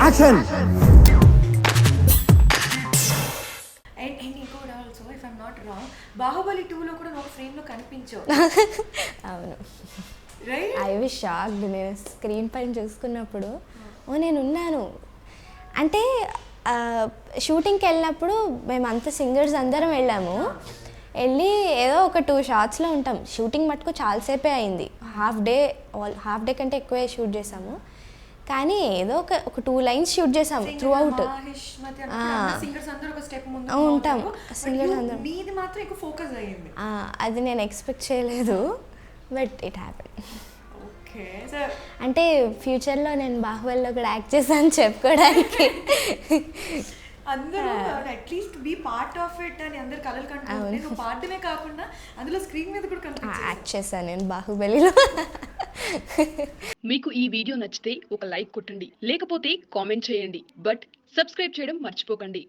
Action. And ఇంకోటి also if I'm not wrong, Baahubali 2లో కూడా ఒక ఫ్రేమ్లో కనిపించావు. అవును. రైట్. I was shocked. నేను స్క్రీన్ పైన చూసుకున్నప్పుడు నేను ఉన్నాను అంటే షూటింగ్కి వెళ్ళినప్పుడు మేము అంత సింగర్స్ అందరం వెళ్ళాము. వెళ్ళి ఏదో ఒక 2 షాట్స్లో ఉంటాం. షూటింగ్ మటుకు చాలాసేపే అయింది. హాఫ్ డే కంటే ఎక్కువే షూట్ చేసాము. కానీ ఏదో ఒక 2 లైన్స్ షూట్ చేసాము త్రూ అవుట్. ఉంటాం సింగర్స్ అందరం. అది నేను ఎక్స్పెక్ట్ చేయలేదు, బట్ ఇట్ హ్యాపెన్. అంటే ఫ్యూచర్లో నేను బాహుబలిలో కూడా యాక్ట్ చేశాను చెప్పుకోవడానికి. అందరూ at least be part of it అని అందరు కలలు కంటున్నారు. నేను పాడమే కాకుండా అందులో స్క్రీన్ మీద కూడా యాక్ట్ చేశాను నేను బాహుబలిలో. మీకు ఈ వీడియో నచ్చితే ఒక లైక్ కొట్టండి, లేకపోతే కామెంట్ చేయండి, బట్ సబ్స్క్రైబ్ చేయడం మర్చిపోకండి.